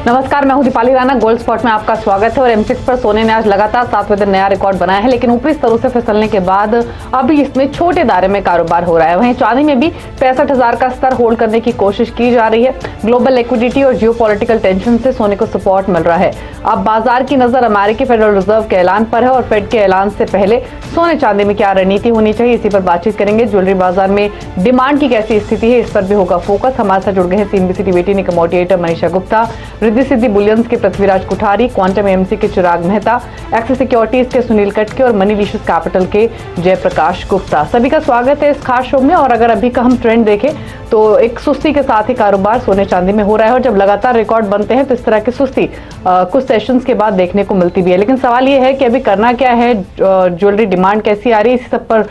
नमस्कार, मैं हूं दीपाली राणा। गोल्ड स्पॉट में आपका स्वागत है। और M6 पर सोने ने आज लगातार 7वें दिन नया रिकॉर्ड बनाया है, लेकिन ऊपरी स्तरों से फिसलने के बाद अभी इसमें छोटे दायरे में कारोबार हो रहा है। वहीं चांदी में भी 65,000 का स्तर होल्ड करने की कोशिश की जा रही है। ग्लोबल लिक्विडिटी और जियोपॉलिटिकल टेंशन से सोने को सपोर्ट मिल रहा है। अब बाजार की नजर अमेरिकी फेडरल रिजर्व के ऐलान पर है और फेड के ऐलान से पहले सोने चांदी में क्या रणनीति होनी चाहिए, इसी पर बातचीत करेंगे। ज्वेलरी बाजार में डिमांड की कैसी स्थिति है, इस पर भी होगा फोकस। हमारे साथ जुड़ गए हैं CNBC TV 18 कमोडिएटर Manisha Gupta, Riddhi Siddhi bullions के पृथ्वीराज कुठारी, क्वांटम AMC के चिराग मेहता, एक्सिस सिक्योरिटीज के सुनील कटके और मनी लिशियस कैपिटल के जयप्रकाश गुप्ता। सभी का स्वागत है इस खास शो में। और अगर अभी का हम ट्रेंड देखें तो एक सुस्ती के साथ ही कारोबार सोने चांदी में हो रहा है, और जब लगातार रिकॉर्ड बनते हैं तो इस तरह की सुस्ती कुछ सेशंस के बाद देखने को मिलती भी है। लेकिन सवाल ये है कि अभी करना क्या है, ज्वेलरी डिमांड कैसी आ रही है, इसी सब पर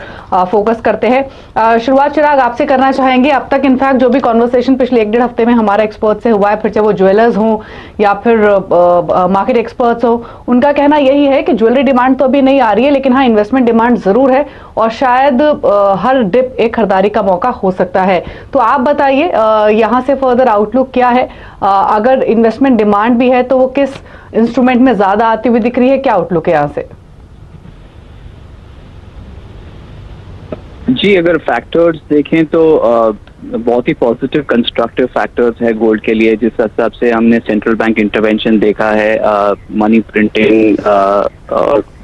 फोकस करते हैं। शुरुआत चिराग आपसे करना चाहेंगे। अब तक इनफैक्ट जो भी कॉन्वर्सेशन पिछले 1-1.5 हफ्ते में हमारे एक्सपर्ट से हुआ है, फिर चाहे वो ज्वेलर्स हों या फिर मार्केट एक्सपर्ट्स हो, उनका कहना यही है कि ज्वेलरी डिमांड तो अभी नहीं आ रही है, लेकिन हाँ इन्वेस्टमेंट डिमांड जरूर है और शायद हर डिप एक खरीदारी का मौका हो सकता है। तो आप बताइए यहाँ से फर्दर आउटलुक क्या है। अगर इन्वेस्टमेंट डिमांड भी है तो वो किस इंस्ट्रूमेंट में ज्यादा आती हुई दिख रही है, क्या आउटलुक है यहाँ से? जी, अगर फैक्टर्स देखें तो बहुत ही पॉजिटिव कंस्ट्रक्टिव फैक्टर्स है गोल्ड के लिए। जिस हिसाब से हमने सेंट्रल बैंक इंटरवेंशन देखा है, मनी प्रिंटिंग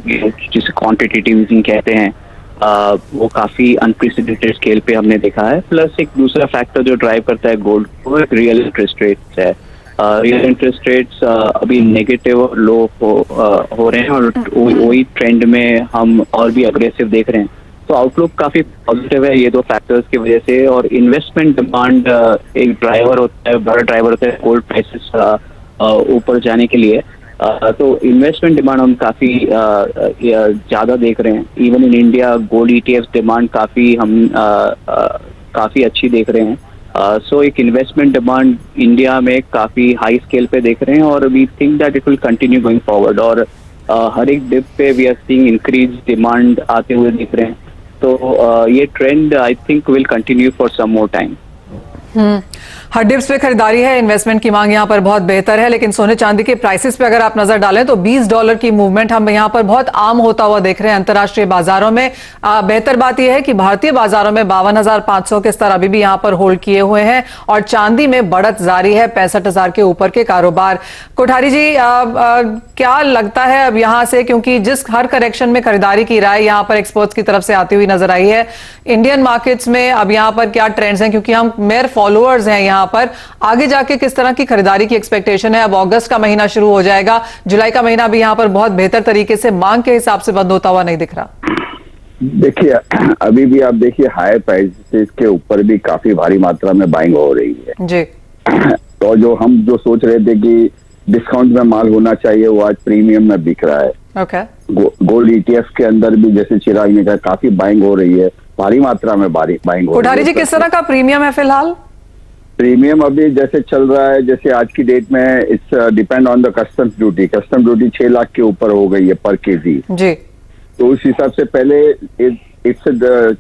जिसे क्वांटिटेटिव ईजिंग कहते हैं, वो काफी अनप्रेसिडेंटेड स्केल पे हमने देखा है। प्लस एक दूसरा फैक्टर जो ड्राइव करता है गोल्ड को, एक रियल इंटरेस्ट रेट्स है। रियल इंटरेस्ट रेट्स अभी नेगेटिव और लो हो रहे हैं और वही ट्रेंड में हम और भी अग्रेसिव देख रहे हैं। तो आउटलुक काफी पॉजिटिव है ये दो फैक्टर्स की वजह से। और इन्वेस्टमेंट डिमांड एक ड्राइवर होता है, बड़ा ड्राइवर होता है गोल्ड प्राइसेस ऊपर जाने के लिए। तो इन्वेस्टमेंट डिमांड हम काफी ज्यादा देख रहे हैं। Even in India gold ETF demand काफी अच्छी देख रहे हैं। सो एक इन्वेस्टमेंट डिमांड इंडिया में काफी हाई स्केल पे देख रहे हैं और we think that it will continue going forward. और हर एक डिप पे we are seeing increase demand आते हुए दिख रहे हैं। तो ये trend I think will continue for some more time. हर डिप्स पे खरीदारी है, इन्वेस्टमेंट की मांग यहाँ पर बहुत बेहतर है। लेकिन सोने चांदी के प्राइसेस पे अगर आप नजर डालें तो $20 की मूवमेंट हम यहाँ पर बहुत आम होता हुआ देख रहे हैं अंतर्राष्ट्रीय बाजारों में। बेहतर बात यह है कि भारतीय बाजारों में 52,500 के स्तर अभी भी यहाँ पर होल्ड किए हुए हैं और चांदी में बढ़त जारी है, 65,000 के ऊपर के कारोबार। कोठारी जी, क्या लगता है अब यहाँ से, क्योंकि जिस हर करेक्शन में खरीदारी की राय यहाँ पर एक्सपर्ट्स की तरफ से आती हुई नजर आई है, इंडियन मार्केट्स में अब यहाँ पर क्या ट्रेंड्स हैं, क्योंकि हम मेयर फॉलोअर्स हैं यहाँ पर, आगे जाके किस तरह की खरीदारी की एक्सपेक्टेशन है? अब अगस्त का महीना शुरू हो जाएगा, जुलाई का महीना भी यहाँ पर बहुत बेहतर तरीके से मांग के हिसाब से बंद होता हुआ नहीं दिख रहा। देखिए, अभी भी आप देखिए हाई प्राइसेस के ऊपर भी काफी भारी मात्रा में बाइंग हो रही है जी। तो जो सोच रहे थे कि डिस्काउंट में माल होना चाहिए, वो आज प्रीमियम में बिक रहा है। ओके। गोल्ड ETF के अंदर भी जैसे चिराग ने कहा काफी बाइंग हो रही है, भारी मात्रा में बाइंग हो रही है। कोठारी जी, किस तरह का प्रीमियम है फिलहाल? प्रीमियम अभी जैसे चल रहा है, जैसे आज की डेट में it's depend on the customs duty. Custom duty 6 lakh के ऊपर हो गई है पर केजी जी। तो उस हिसाब से पहले it's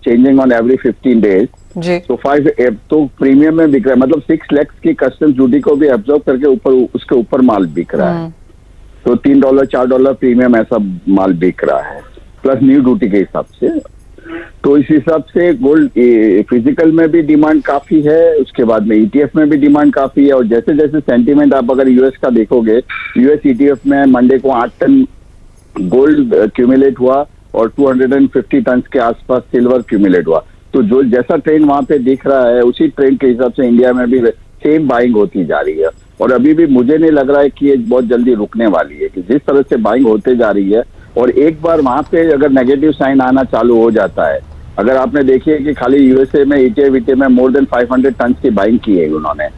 changing on every 15 days जी। तो प्रीमियम में बिक रहा है, मतलब 6 लाख की कस्टम्स ड्यूटी को भी एब्जॉर्व करके उसके ऊपर माल बिक रहा है। तो $3 $4 प्रीमियम ऐसा माल बिक रहा है, प्लस न्यू ड्यूटी के हिसाब से। तो इस हिसाब से गोल्ड फिजिकल में भी डिमांड काफी है, उसके बाद में ETF में भी डिमांड काफी है। और जैसे जैसे सेंटीमेंट आप अगर US का देखोगे, US ETF में मंडे को 8 टन गोल्ड क्यूमुलेट हुआ और 250 टन के आसपास सिल्वर क्यूमुलेट हुआ। तो जो जैसा ट्रेंड वहां पे दिख रहा है, उसी ट्रेंड के हिसाब से इंडिया में भी सेम बाइंग होती जा रही है। और अभी भी मुझे नहीं लग रहा है कि ये बहुत जल्दी रुकने वाली है, कि जिस तरह से बाइंग होते जा रही है। और एक बार वहां पे अगर नेगेटिव साइन आना चालू हो जाता है, अगर आपने देखिए कि खाली USA में ETF में मोर देन 500 टन की बाइंग की है उन्होंने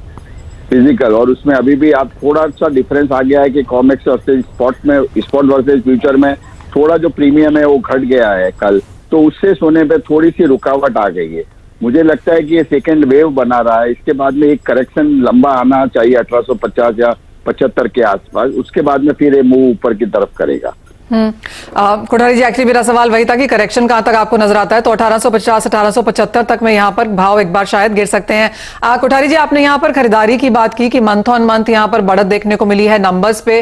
फिजिकल। और उसमें अभी भी आप थोड़ा सा डिफरेंस आ गया है कि COMEX versus spot versus future में थोड़ा जो प्रीमियम है वो घट गया है कल, तो उससे सोने पे थोड़ी सी रुकावट आ गई है। मुझे लगता है कि ये सेकेंड वेव बना रहा है, इसके बाद में एक करेक्शन लंबा आना चाहिए 1850 या 75 के आसपास, उसके बाद में फिर ये मूव ऊपर की तरफ करेगा। कोठारी जी, एक्चुअली मेरा सवाल वही था कि करेक्शन कहां तक आपको नजर आता है, तो 1850 1875 तक में यहां पर भाव एक बार शायद गिर सकते हैं। कोठारी जी, आपने यहां पर खरीदारी की बात की कि मंथ ऑन मंथ यहां पर बढ़त देखने को मिली है नंबर्स पे।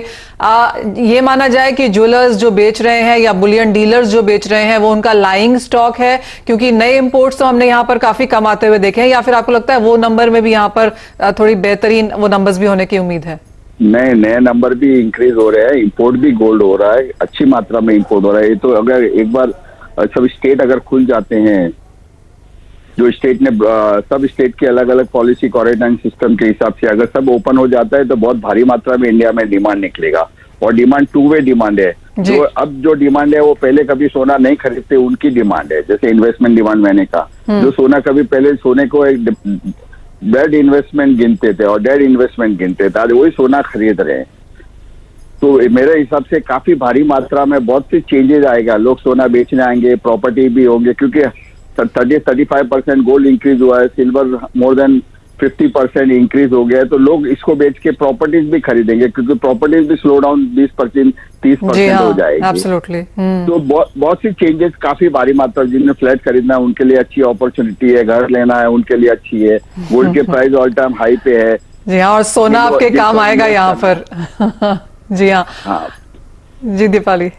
ये माना जाए कि ज्वेलर्स जो बेच रहे हैं या बुलियन डीलर्स जो बेच रहे हैं वो उनका लाइंग स्टॉक है, क्योंकि नए इंपोर्ट्स तो हमने यहां पर काफी कम आते हुए देखे हैं, या फिर आपको लगता है वो नंबर में भी यहां पर थोड़ी बेहतरीन वो नंबर्स भी होने की उम्मीद है? नए नंबर भी इंक्रीज हो रहे हैं, इंपोर्ट भी गोल्ड हो रहा है, अच्छी मात्रा में इंपोर्ट हो रहा है। ये तो अगर एक बार सब स्टेट अगर खुल जाते हैं, जो स्टेट ने सब स्टेट की अलग अलग पॉलिसी क्वारंटाइन सिस्टम के हिसाब से अगर सब ओपन हो जाता है तो बहुत भारी मात्रा में इंडिया में डिमांड निकलेगा। और डिमांड टू वे डिमांड है, जो अब जो डिमांड है वो पहले कभी सोना नहीं खरीदते उनकी डिमांड है। जैसे इन्वेस्टमेंट डिमांड मैंने कहा, जो सोना कभी पहले सोने को एक डेड इन्वेस्टमेंट गिनते थे और डेड इन्वेस्टमेंट गिनते थे, आज वही सोना खरीद रहे हैं। तो मेरे हिसाब से काफी भारी मात्रा में बहुत सी चेंजेस आएगा, लोग सोना बेचने आएंगे, प्रॉपर्टी भी होंगे, क्योंकि 35% गोल्ड इंक्रीज हुआ है, सिल्वर मोर देन 50% इंक्रीज हो गया है, तो लोग इसको बेच के प्रॉपर्टीज भी खरीदेंगे, क्योंकि प्रॉपर्टीज भी स्लो डाउन 20% 30% हो जाएगी। एब्सोल्युटली। तो बहुत सी चेंजेस, काफी भारी मात्रा, जिन्हें फ्लैट खरीदना है उनके लिए अच्छी अपॉर्चुनिटी है, घर लेना है उनके लिए अच्छी है, गोल्ड के प्राइस ऑल टाइम हाई पे है। जी हाँ, और सोना आपके काम आएगा यहाँ पर। जी हाँ। जी दीपाली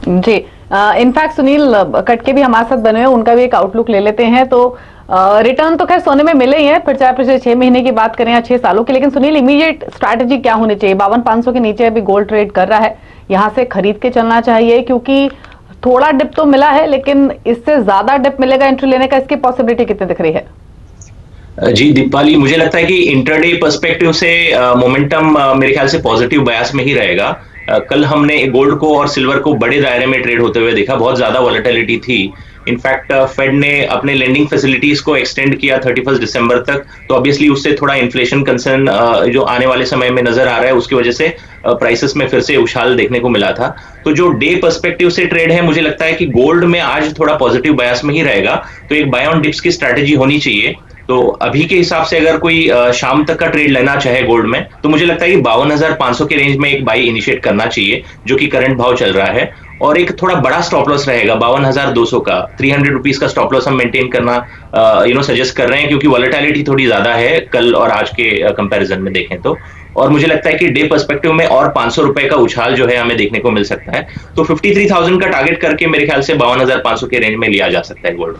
जी, इनफैक्ट सुनील कटके भी हमारे साथ बने हुए, उनका भी एक आउटलुक ले लेते हैं। तो रिटर्न तो खैर सोने में मिले ही है, फिर चाहे पिछले 6 महीने की बात करें या 6 सालों की, लेकिन सुनील इमीडिएट स्ट्रैटेजी क्या होनी चाहिए? 52,500 के नीचे अभी गोल्ड ट्रेड कर रहा है, यहां से खरीद के चलना चाहिए, क्योंकि थोड़ा डिप तो मिला है लेकिन इससे ज्यादा डिप मिलेगा एंट्री लेने का, इसकी पॉसिबिलिटी कितनी दिख रही है? जी दीपाली, मुझे लगता है कि इंटरडे पर्सपेक्टिव से मोमेंटम मेरे ख्याल से पॉजिटिव बायस में ही रहेगा। कल हमने गोल्ड को और सिल्वर को बड़े दायरे में ट्रेड होते हुए देखा, बहुत ज्यादा वॉलेटिलिटी थी। इनफैक्ट फेड ने अपने लेंडिंग फैसिलिटीज को एक्सटेंड किया 31 दिसंबर तक, तो ऑब्वियसली उससे थोड़ा इन्फ्लेशन कंसर्न जो आने वाले समय में नजर आ रहा है उसकी वजह से प्राइसेस में फिर से उछाल देखने को मिला था। तो जो डे पर्सपेक्टिव से ट्रेड है, मुझे लगता है कि गोल्ड में आज थोड़ा पॉजिटिव बायस में ही रहेगा, तो एक बाय ऑन डिप्स की स्ट्रैटेजी होनी चाहिए। तो अभी के हिसाब से अगर कोई शाम तक का ट्रेड लेना चाहे गोल्ड में, तो मुझे लगता है कि 52,500 के रेंज में एक बाई इनिशिएट करना चाहिए, जो कि करंट भाव चल रहा है। और एक थोड़ा बड़ा स्टॉप लॉस रहेगा 52,200 का, 300 रुपीज का स्टॉप लॉस हम मेंटेन करना सजेस्ट कर रहे हैं, क्योंकि वॉलेटिलिटी थोड़ी ज्यादा है कल और आज के कंपैरिजन में देखें तो। और मुझे लगता है कि डे पर्सपेक्टिव में और 500 रुपए का उछाल जो है हमें देखने को मिल सकता है। तो 53,000 का टारगेट करके मेरे ख्याल से 52,500 के रेंज में लिया जा सकता है गोल्ड।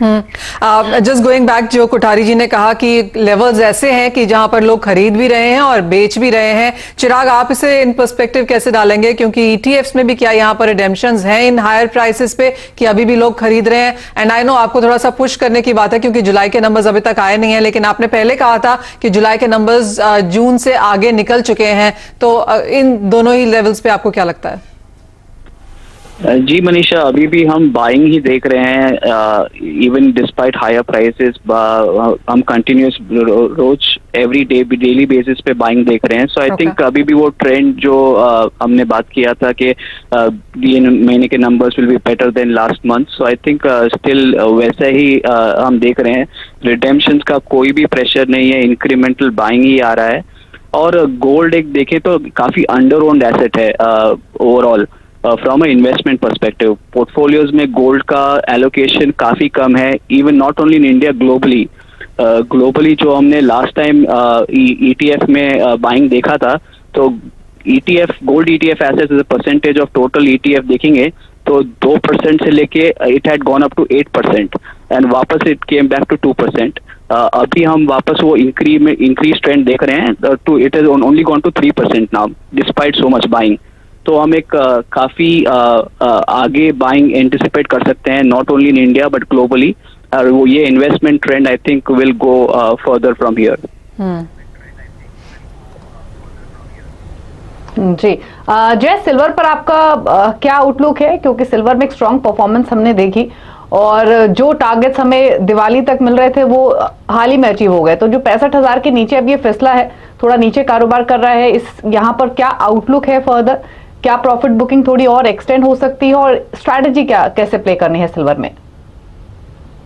जस्ट गोइंग बैक, जो कोठारी जी ने कहा कि लेवल्स ऐसे हैं कि जहां पर लोग खरीद भी रहे हैं और बेच भी रहे हैं। चिराग, आप इसे इन पर्सपेक्टिव कैसे डालेंगे, क्योंकि ईटीएफ्स में भी क्या यहां पर रिडेम्पशंस हैं इन हायर प्राइसेस पे कि अभी भी लोग खरीद रहे हैं? एंड आई नो आपको थोड़ा सा पुश करने की बात है, क्योंकि जुलाई के नंबर्स अभी तक आए नहीं है, लेकिन आपने पहले कहा था कि जुलाई के नंबर्स जून से आगे निकल चुके हैं, तो इन दोनों ही लेवल्स पे आपको क्या लगता है? जी मनीषा, अभी भी हम बाइंग ही देख रहे हैं, इवन डिस्पाइट हायर प्राइसेस, हम कंटिन्यूस रोज एवरी डे डेली बेसिस पे बाइंग देख रहे हैं। सो आई थिंक अभी भी वो ट्रेंड जो हमने बात किया था कि ये महीने के numbers will be better than last month, so I think still वैसा ही हम देख रहे हैं। रिडेम्पशंस का कोई भी प्रेशर नहीं है, इंक्रीमेंटल बाइंग ही आ रहा है। और गोल्ड एक देखें तो काफी अंडर ओन्ड एसेट है overall from a investment perspective. Portfolios में गोल्ड का एलोकेशन काफी कम है, even not only in India, globally. Globally जो हमने लास्ट टाइम ईटीएफ में बाइंग देखा था, तो ETF gold ETF assets as a percentage of total ETF देखेंगे तो 2% से लेके it had gone up to 8% and वापस इट केम बैक टू 2%। अभी हम वापस वो इंक्रीज ट्रेंड देख रहे हैं, to it has only gone to 3% now despite so much buying. तो हम एक काफी आगे बाइंग एंटिसिपेट कर सकते हैं, not only in India but globally. और वो ये investment trend I think will go further from here. जी जय, सिल्वर पर आपका क्या आउटलुक है? क्योंकि सिल्वर में एक स्ट्रॉन्ग परफॉर्मेंस हमने देखी और जो टारगेट्स हमें दिवाली तक मिल रहे थे वो हाल ही में अचीव हो गए, तो जो 65,000 के नीचे अब ये फिसला है, थोड़ा नीचे कारोबार कर रहा है, इस यहाँ पर क्या आउटलुक है फर्दर? क्या प्रॉफिट बुकिंग थोड़ी और एक्सटेंड हो सकती है और स्ट्रैटेजी क्या कैसे प्ले करनी है सिल्वर में?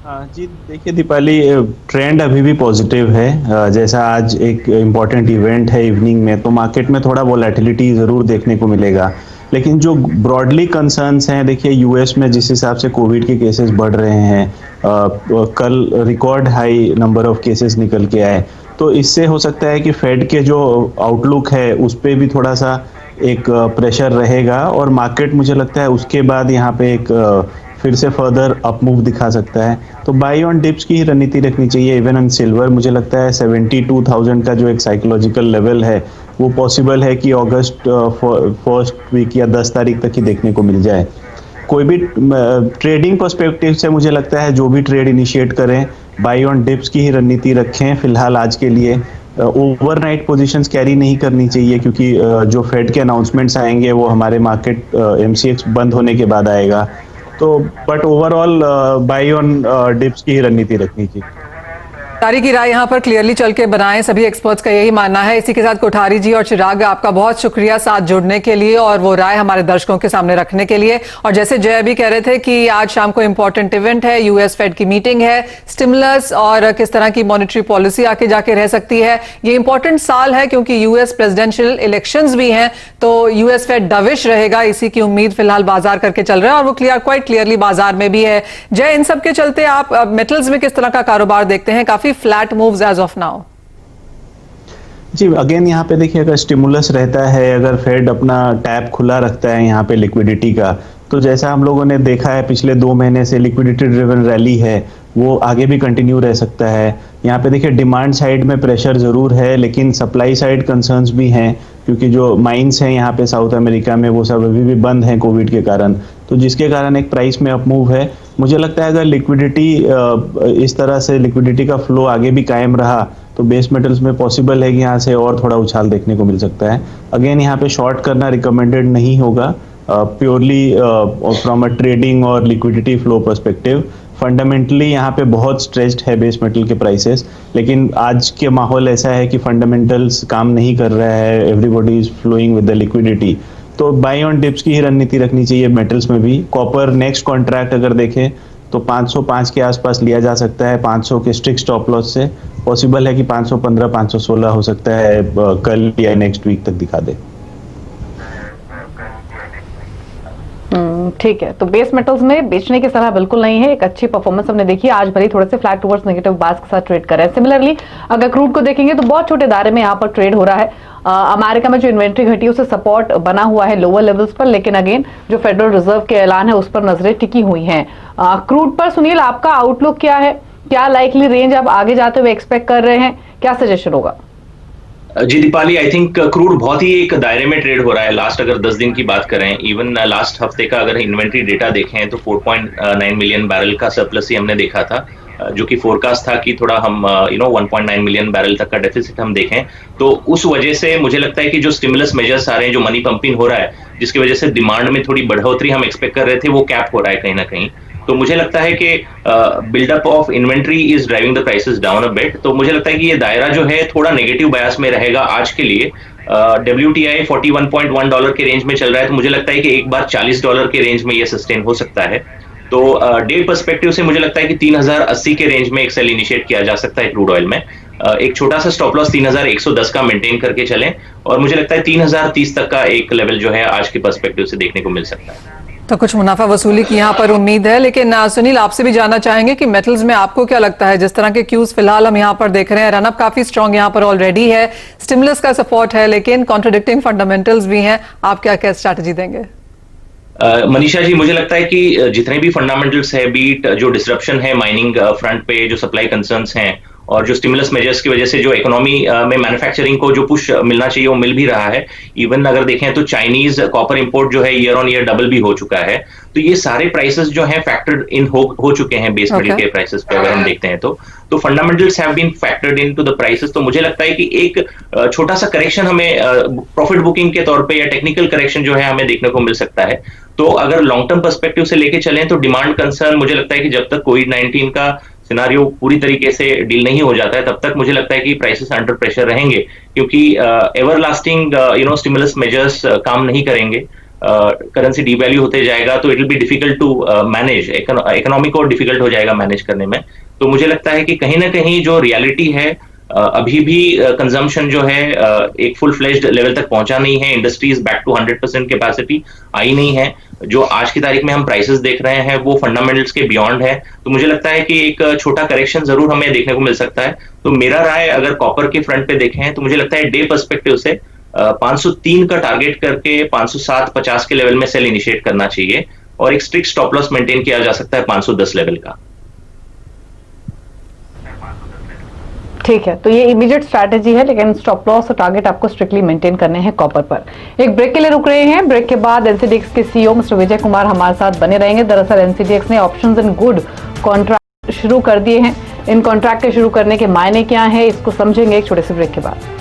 जी देखिए दीपाली, ट्रेंड अभी भी पॉजिटिव है। जैसा आज एक इम्पॉर्टेंट इवेंट है इवनिंग में, तो मार्केट में थोड़ा वोलेटिलिटी ज़रूर देखने को मिलेगा। लेकिन जो ब्रॉडली कंसर्न्स हैं, देखिए यूएस में जिस हिसाब से कोविड के केसेस बढ़ रहे हैं, कल record high number of cases निकल के आए, तो इससे हो सकता है कि फेड के जो आउटलुक है उस पर भी थोड़ा सा एक प्रेशर रहेगा, और मार्केट मुझे लगता है उसके बाद यहाँ पे एक फिर से फर्दर अप मूव दिखा सकता है। तो बाई ऑन डिप्स की ही रणनीति रखनी चाहिए। इवन ऑन सिल्वर मुझे लगता है 72,000 का जो एक साइकोलॉजिकल लेवल है वो पॉसिबल है कि अगस्त फर्स्ट वीक या 10 तारीख तक ही देखने को मिल जाए। कोई भी ट्रेडिंग पर्सपेक्टिव से मुझे लगता है जो भी ट्रेड इनिशिएट करें, बाई ऑन डिप्स की ही रणनीति रखें फिलहाल आज के लिए। ओवरनाइट पोजीशंस कैरी नहीं करनी चाहिए, क्योंकि जो फेड के अनाउंसमेंट्स आएंगे वो हमारे मार्केट एमसीएक्स बंद होने के बाद आएगा। तो but overall by on dips की ही रणनीति रखनी चाहिए। तारी की राय यहाँ पर क्लियरली चल के बनाएं, सभी एक्सपर्ट्स का यही मानना है। इसी के साथ कोठारी जी और चिराग, आपका बहुत शुक्रिया साथ जुड़ने के लिए और वो राय हमारे दर्शकों के सामने रखने के लिए। और जैसे जय भी कह रहे थे कि आज शाम को इंपॉर्टेंट इवेंट है, यूएस फेड की मीटिंग है, स्टिमुलस और किस तरह की मॉनेटरी पॉलिसी आके जाके रह सकती है। ये इंपॉर्टेंट साल है क्योंकि यूएस प्रेसिडेंशियल इलेक्शंस भी हैं, तो यूएस फेड डविश रहेगा, इसी की उम्मीद फिलहाल बाजार करके चल रहा है और वो क्वाइट क्लियरली बाजार में भी है। जय, इन सब के चलते आप मेटल्स में किस तरह का कारोबार देखते हैं? काफी flat moves as of now. जी अगेन यहाँ पे देखिए, अगर स्टिमुलस रहता है, अगर फेड अपना टैप खुला रखता है यहाँ पे लिक्विडिटी का, तो जैसा हम लोगों ने देखा है पिछले 2 महीने से लिक्विडिटी ड्रिवन रैली है वो आगे भी कंटिन्यू रह सकता है। यहाँ पे देखिए डिमांड साइड में प्रेशर जरूर है, लेकिन सप्लाई साइड कंसर्न्स भी हैं, क्योंकि जो माइंस हैं यहाँ पे साउथ अमेरिका में वो सब अभी भी बंद हैं कोविड के कारण, तो जिसके कारण एक प्राइस में अपमूव है। मुझे लगता है अगर लिक्विडिटी इस तरह से लिक्विडिटी का फ्लो आगे भी कायम रहा तो बेस मेटल्स में पॉसिबल है कि यहाँ से और थोड़ा उछाल देखने को मिल सकता है। अगेन यहाँ पे शॉर्ट करना रिकमेंडेड नहीं होगा, प्योरली फ्रॉम अ ट्रेडिंग और लिक्विडिटी फ्लो पर्सपेक्टिव। फंडामेंटली यहाँ पे बहुत स्ट्रेस्ड है बेस मेटल के प्राइसेस, लेकिन आज के माहौल ऐसा है कि फंडामेंटल्स काम नहीं कर रहा है, everybody is flowing with the liquidity. तो बाई ऑन डिप्स की ही रणनीति रखनी चाहिए मेटल्स में भी। कॉपर नेक्स्ट कॉन्ट्रैक्ट अगर देखें तो 505 के आसपास लिया जा सकता है, 500 के स्ट्रिक्ट स्टॉप लॉस से। पॉसिबल है कि 515 516 हो सकता है कल या नेक्स्ट वीक तक दिखा दे। ठीक है, तो बेस मेटल्स में बेचने की सलाह बिल्कुल नहीं है। एक अच्छी परफॉर्मेंस हमने देखी, आज भरी थोड़े से फ्लैट टुवर्ड्स नेगेटिव बार्स के साथ ट्रेड कर रहे हैं। सिमिलरली अगर क्रूड को देखेंगे तो बहुत छोटे दायरे में यहाँ पर ट्रेड हो रहा है। अमेरिका में जो इन्वेंट्री घटी है उसे सपोर्ट बना हुआ है लोअर लेवल्स पर, लेकिन अगेन जो फेडरल रिजर्व के ऐलान है उस पर नजरें टिकी हुई हैं। क्रूड पर सुनील, आपका आउटलुक क्या है? क्या लाइकली रेंज आप आगे जाते हुए एक्सपेक्ट कर रहे हैं? क्या सजेशन होगा? जी दीपाली, आई थिंक क्रूड बहुत ही एक दायरे में ट्रेड हो रहा है। लास्ट अगर 10 दिन की बात करें, इवन लास्ट हफ्ते का अगर इन्वेंट्री डेटा देखें तो 4.9 मिलियन बैरल का सरप्लस ही हमने देखा था, जो कि फोरकास्ट था कि थोड़ा हम 1.9 मिलियन बैरल तक का डेफिसिट हम देखें। तो उस वजह से मुझे लगता है कि जो स्टिमुलस मेजर्स आ रहे हैं, जो मनी पंपिंग हो रहा है, जिसकी वजह से डिमांड में थोड़ी बढ़ोतरी हम एक्सपेक्ट कर रहे थे, वो कैप हो रहा है कहीं ना कहीं। तो मुझे लगता है कि buildup of inventory is driving the prices down a bit. तो मुझे लगता है कि ये दायरा जो है थोड़ा नेगेटिव बायस में रहेगा आज के लिए। WTI $41.1 के रेंज में चल रहा है, तो मुझे लगता है कि एक बार $40 के रेंज में ये सस्टेन हो सकता है। तो डे पर्सपेक्टिव से मुझे लगता है कि 3080 के रेंज में एक सेल इनिशिएट किया जा सकता है क्रूड ऑयल में। एक छोटा सा स्टॉप लॉस 3110 का मेंटेन करके चलें, और मुझे लगता है 3030 तक का एक लेवल जो है आज के पर्सपेक्टिव से देखने को मिल सकता है। तो कुछ मुनाफा वसूली की यहाँ पर उम्मीद है। लेकिन सुनील, आपसे भी जानना चाहेंगे कि मेटल्स में आपको क्या लगता है, जिस तरह के क्यूज फिलहाल हम यहाँ पर देख रहे हैं, रनअप काफी स्ट्रांग यहाँ पर ऑलरेडी है, स्टिमुलस का सपोर्ट है, लेकिन कॉन्ट्रडिक्टिंग फंडामेंटल्स भी हैं, आप क्या क्या स्ट्रैटेजी देंगे? मनीषा जी, मुझे लगता है कि जितने भी फंडामेंटल्स है, बीट जो डिसरप्शन है माइनिंग फ्रंट पे, जो सप्लाई कंसर्न्स हैं, और जो स्टिमुलस मेजर्स की वजह से जो इकोनॉमी में मैन्युफैक्चरिंग को जो पुश मिलना चाहिए वो मिल भी रहा है। इवन अगर देखें तो चाइनीज कॉपर इंपोर्ट जो है ईयर ऑन ईयर डबल भी हो चुका है। तो ये सारे प्राइसेस जो हैं फैक्टर्ड इन हो चुके हैं बेस मेटल के प्राइसेस पे अगर हम देखते हैं तो fundamentals have been factored into the prices. तो मुझे लगता है कि एक छोटा सा करेक्शन हमें प्रॉफिट बुकिंग के तौर पे या टेक्निकल करेक्शन जो है हमें देखने को मिल सकता है। तो अगर लॉन्ग टर्म पर्सपेक्टिव से लेके चलें तो डिमांड कंसर्न मुझे लगता है कि जब तक कोविड-19 का सिनारियो पूरी तरीके से डील नहीं हो जाता है तब तक मुझे लगता है कि प्राइसेस अंडर प्रेशर रहेंगे, क्योंकि एवरलास्टिंग स्टिमुलस मेजर्स काम नहीं करेंगे। करेंसी डिवैल्यू होते जाएगा तो it will be difficult to manage, economy को डिफिकल्ट हो जाएगा मैनेज करने में। तो मुझे लगता है कि कहीं ना कहीं जो रियलिटी है, अभी भी कंजम्पशन जो है एक फुल फ्लेज्ड लेवल तक पहुंचा नहीं है, इंडस्ट्रीज बैक टू 100% कैपेसिटी आई नहीं है। जो आज की तारीख में हम प्राइसेस देख रहे हैं वो फंडामेंटल्स के बियॉन्ड है। तो मुझे लगता है कि एक छोटा करेक्शन जरूर हमें देखने को मिल सकता है। तो मेरा राय अगर कॉपर के फ्रंट पे देखें तो मुझे लगता है डे पर्सपेक्टिव से 503 का टारगेट करके 507-50 के लेवल में सेल इनिशिएट करना चाहिए और एक स्ट्रिक्ट स्टॉप लॉस मेंटेन किया जा सकता है 510 लेवल का। ठीक है, तो ये इमीडिएट स्ट्रैटेजी है, लेकिन स्टॉप लॉस और टारगेट आपको स्ट्रिक्टली मेंटेन करने हैं कॉपर पर। एक ब्रेक के लिए रुक रहे हैं। ब्रेक के बाद एनसीडीएक्स के सीईओ मिस्टर विजय कुमार हमारे साथ बने रहेंगे। दरअसल एनसीडीएक्स ने ऑप्शंस इन गुड कॉन्ट्रैक्ट शुरू कर दिए हैं। इन कॉन्ट्रैक्ट के शुरू करने के मायने क्या है, इसको समझेंगे एक छोटे से ब्रेक के बाद।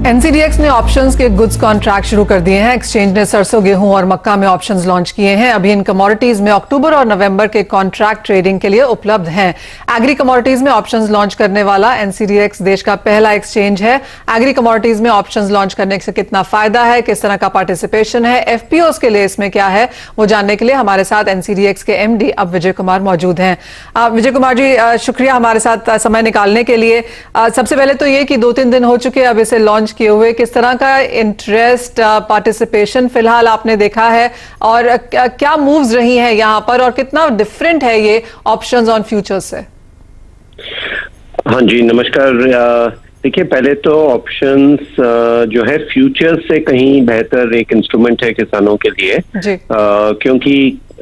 एनसीडीएक्स ने ऑप्शंस के गुड्स कॉन्ट्रैक्ट शुरू कर दिए हैं। एक्सचेंज ने सरसों, गेहूं और मक्का में ऑप्शंस लॉन्च किए हैं। अभी इन कमोडिटीज में अक्टूबर और नवंबर के कॉन्ट्रैक्ट ट्रेडिंग के लिए उपलब्ध हैं। एग्री कमोडिटीज में ऑप्शंस लॉन्च करने वाला एनसीडीएक्स देश का पहला एक्सचेंज है। एग्री कमोडिटीज में ऑप्शंस लॉन्च करने से कितना फायदा है, किस तरह का पार्टिसिपेशन है, एफपीओस के लिए इसमें क्या है, वो जानने के लिए हमारे साथ एनसीडीएक्स के एमडी अब विजय कुमार मौजूद हैं। विजय कुमार जी, शुक्रिया हमारे साथ समय निकालने के लिए। सबसे पहले तो ये कि 2-3 दिन हो चुके अब इसे लॉन्च किए हुए, किस तरह का इंटरेस्ट, पार्टिसिपेशन फिलहाल आपने देखा है और क्या मूव्स रही हैं यहां पर और कितना डिफरेंट है ये ऑप्शंस ऑन फ्यूचर्स से? हाँ जी, नमस्कार। देखिए, पहले तो ऑप्शंस जो है फ्यूचर्स से कहीं बेहतर एक इंस्ट्रूमेंट है किसानों के लिए जी। क्योंकि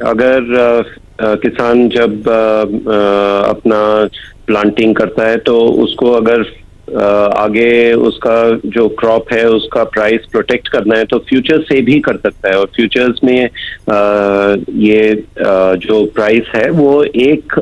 अगर किसान जब अपना प्लांटिंग करता है तो उसको अगर आगे उसका जो क्रॉप है उसका प्राइस प्रोटेक्ट करना है तो फ्यूचर्स से भी कर सकता है। और फ्यूचर्स में ये जो प्राइस है वो एक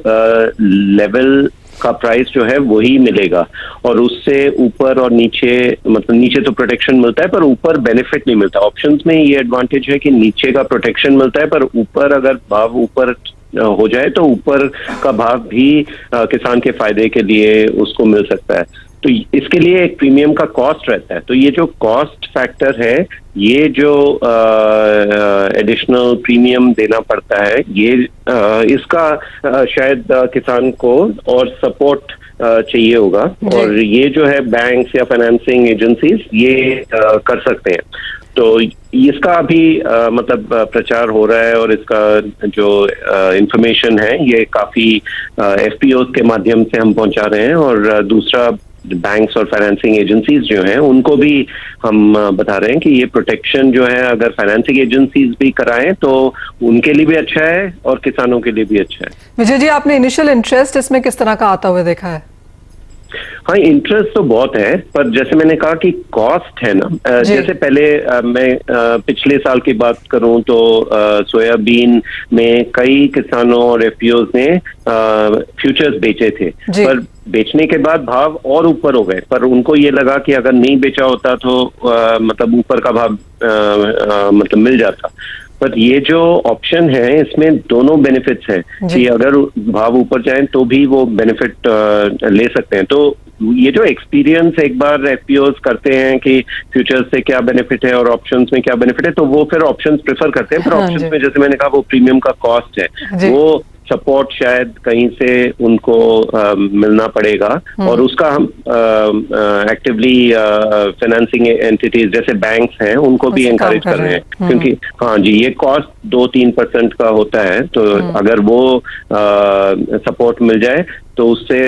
लेवल का प्राइस जो है वही मिलेगा और उससे ऊपर और नीचे, मतलब नीचे तो प्रोटेक्शन मिलता है पर ऊपर बेनिफिट नहीं मिलता। ऑप्शंस में ये एडवांटेज है कि नीचे का प्रोटेक्शन मिलता है पर ऊपर अगर भाव ऊपर हो जाए तो ऊपर का भाव भी किसान के फायदे के लिए उसको मिल सकता है। तो इसके लिए एक प्रीमियम का कॉस्ट रहता है। तो ये जो कॉस्ट फैक्टर है, ये जो एडिशनल प्रीमियम देना पड़ता है, ये इसका शायद किसान को और सपोर्ट चाहिए होगा और ये जो है बैंक्स या फाइनेंसिंग एजेंसीज ये कर सकते हैं। तो इसका अभी मतलब प्रचार हो रहा है और इसका जो इंफॉर्मेशन है ये काफी एफपीओ के माध्यम से हम पहुंचा रहे हैं और दूसरा बैंक्स और फाइनेंसिंग एजेंसीज जो हैं उनको भी हम बता रहे हैं कि ये प्रोटेक्शन जो है अगर फाइनेंसिंग एजेंसीज भी कराएं तो उनके लिए भी अच्छा है और किसानों के लिए भी अच्छा है। विजय जी, आपने इनिशियल इंटरेस्ट इसमें किस तरह का आता हुआ देखा है? हाँ, इंटरेस्ट तो बहुत है पर जैसे मैंने कहा कि कॉस्ट है ना, जैसे पहले मैं पिछले साल की बात करूं तो सोयाबीन में कई किसानों और एफपीओ ने फ्यूचर्स बेचे थे पर बेचने के बाद भाव और ऊपर हो गए पर उनको ये लगा कि अगर नहीं बेचा होता तो मतलब ऊपर का भाव मतलब मिल जाता। पर ये जो ऑप्शन है इसमें दोनों बेनिफिट्स हैं कि अगर भाव ऊपर जाए तो भी वो बेनिफिट ले सकते हैं। तो ये जो एक्सपीरियंस एक बार एफपीओस करते हैं कि फ्यूचर्स से क्या बेनिफिट है और ऑप्शंस में क्या बेनिफिट है तो वो फिर ऑप्शंस प्रेफर करते हैं। फिर ऑप्शंस में जैसे मैंने कहा वो प्रीमियम का कॉस्ट है, वो सपोर्ट शायद कहीं से उनको मिलना पड़ेगा और उसका हम एक्टिवली फाइनेंसिंग एंटिटीज जैसे बैंक्स हैं उनको भी एनकरेज कर रहे हैं क्योंकि हाँ जी, ये कॉस्ट 2-3% का होता है तो अगर वो सपोर्ट मिल जाए तो उससे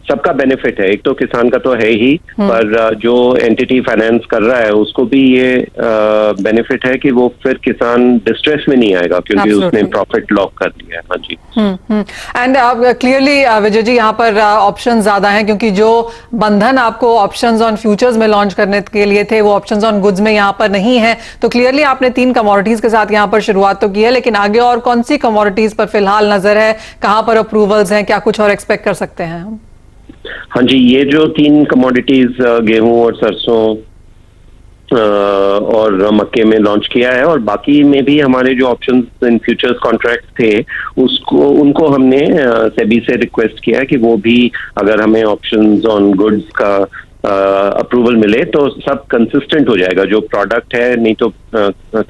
सबका बेनिफिट है। एक तो किसान का तो है ही पर जो एंटिटी फाइनेंस कर रहा है उसको भी ये बेनिफिट है कि वो फिर किसान डिस्ट्रेस में नहीं आएगा क्योंकि उसने प्रॉफिट लॉक कर दिया है। हाँ जी। एंड क्लियरली विजय जी, यहाँ पर ऑप्शन ज्यादा हैं क्योंकि जो बंधन आपको ऑप्शंस ऑन फ्यूचर्स में लॉन्च करने के लिए थे वो ऑप्शंस ऑन गुड्स में यहाँ पर नहीं है। तो क्लियरली आपने 3 कमोडिटीज के साथ यहाँ पर शुरुआत तो की है, लेकिन आगे और कौन सी कमोडिटीज पर फिलहाल नजर है, कहाँ पर अप्रूवल्स हैं, क्या कुछ और एक्सपेक्ट कर सकते हैं हम? हाँ जी, ये जो 3 कमोडिटीज गेहूं और सरसों और मक्के में लॉन्च किया है, और बाकी में भी हमारे जो ऑप्शंस इन फ्यूचर्स कॉन्ट्रैक्ट थे उनको हमने सेबी से रिक्वेस्ट किया है कि वो भी अगर हमें ऑप्शंस ऑन गुड्स का अप्रूवल मिले तो सब कंसिस्टेंट हो जाएगा जो प्रोडक्ट है। नहीं तो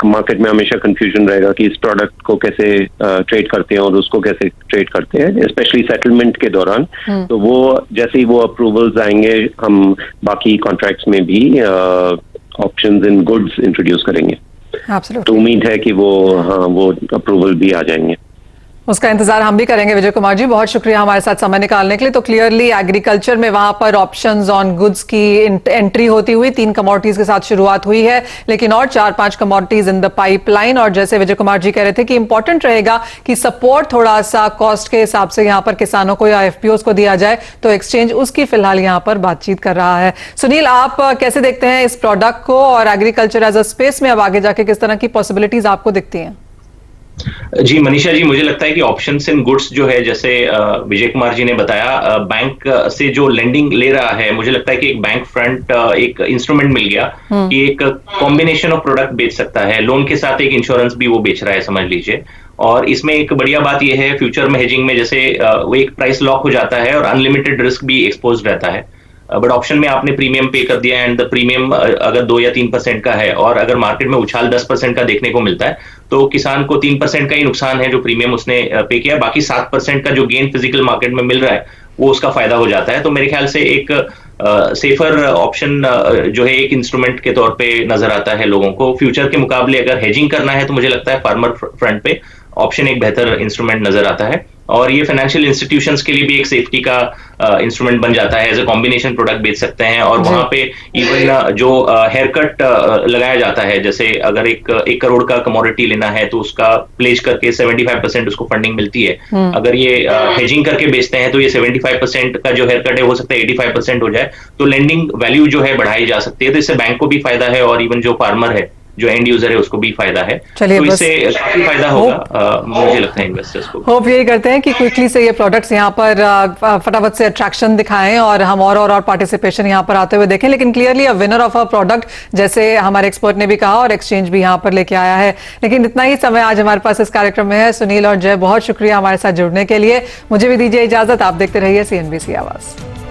मार्केट में हमेशा कंफ्यूजन रहेगा कि इस प्रोडक्ट को कैसे ट्रेड करते हैं और उसको कैसे ट्रेड करते हैं, स्पेशली सेटलमेंट के दौरान। तो वो जैसे ही वो अप्रूवल्स आएंगे हम बाकी कॉन्ट्रैक्ट्स में भी ऑप्शंस इन गुड्स इंट्रोड्यूस करेंगे। तो उम्मीद है कि वो अप्रूवल भी आ जाएंगे। उसका इंतजार हम भी करेंगे। विजय कुमार जी, बहुत शुक्रिया हमारे साथ समय निकालने के लिए। तो क्लियरली एग्रीकल्चर में वहां पर ऑप्शंस ऑन गुड्स की एंट्री होती हुई 3 कमोडिटीज के साथ शुरुआत हुई है, लेकिन और 4-5 कमोडिटीज इन द पाइपलाइन। और जैसे विजय कुमार जी कह रहे थे कि इंपॉर्टेंट रहेगा कि सपोर्ट थोड़ा सा कॉस्ट के हिसाब से यहां पर किसानों को या एफपीओस को दिया जाए, तो एक्सचेंज उसकी फिलहाल यहां पर बातचीत कर रहा है। सुनील, आप कैसे देखते हैं इस प्रोडक्ट को, और एग्रीकल्चर एज अ स्पेस में अब आगे जाके किस तरह की पॉसिबिलिटीज आपको दिखती हैं? जी मनीषा जी, मुझे लगता है कि ऑप्शंस इन गुड्स जो है, जैसे विजय कुमार जी ने बताया, बैंक से जो लेंडिंग ले रहा है, मुझे लगता है कि एक बैंक फ्रंट एक इंस्ट्रूमेंट मिल गया कि एक कॉम्बिनेशन ऑफ प्रोडक्ट बेच सकता है। लोन के साथ एक इंश्योरेंस भी वो बेच रहा है, समझ लीजिए। और इसमें एक बढ़िया बात यह है, फ्यूचर में हेजिंग में जैसे वो एक प्राइस लॉक हो जाता है और अनलिमिटेड रिस्क भी एक्सपोज रहता है। बट ऑप्शन में आपने प्रीमियम पे कर दिया, एंड द प्रीमियम अगर 2 या 3% का है, और अगर मार्केट में उछाल 10% का देखने को मिलता है, तो किसान को 3% का ही नुकसान है जो प्रीमियम उसने पे किया। बाकी 7% का जो गेन फिजिकल मार्केट में मिल रहा है वो उसका फायदा हो जाता है। तो मेरे ख्याल से एक सेफर ऑप्शन जो है एक इंस्ट्रूमेंट के तौर पे नजर आता है लोगों को। फ्यूचर के मुकाबले अगर हेजिंग करना है तो मुझे लगता है फार्मर फ्रंट पे ऑप्शन एक बेहतर इंस्ट्रूमेंट नजर आता है। और ये फाइनेंशियल इंस्टीट्यूशंस के लिए भी एक सेफ्टी का इंस्ट्रूमेंट बन जाता है। एज अ कॉम्बिनेशन प्रोडक्ट बेच सकते हैं, और वहां पे इवन जो हेयर कट लगाया जाता है, जैसे अगर 1 करोड़ का कमोडिटी लेना है तो उसका प्लेज करके 75% उसको फंडिंग मिलती है। अगर ये हेजिंग करके बेचते हैं तो ये 75% का जो हेयर कट है हो सकता है 85% हो जाए। तो लेंडिंग वैल्यू जो है बढ़ाई जा सकती है। तो इससे बैंक को भी फायदा है, और इवन जो फार्मर है, जो एंड यूजर है, उसको भी फायदा है। तो इससे काफी फायदा होगा मुझे लगता है इन्वेस्टर्स को। होप यही करते हैं कि क्विकली से ये प्रोडक्ट्स यहाँ पर फटाफट से अट्रैक्शन दिखाएं और हम और पार्टिसिपेशन यहाँ पर आते हुए देखें। लेकिन clearly a winner of a product, जैसे हमारे एक्सपर्ट ने भी कहा, और एक्सचेंज भी यहाँ पर लेके आया है। लेकिन इतना ही समय आज हमारे पास इस कार्यक्रम में है। सुनील और जय, बहुत शुक्रिया हमारे साथ जुड़ने के लिए। मुझे भी दीजिए इजाजत। आप देखते रहिए CNBC आवाज।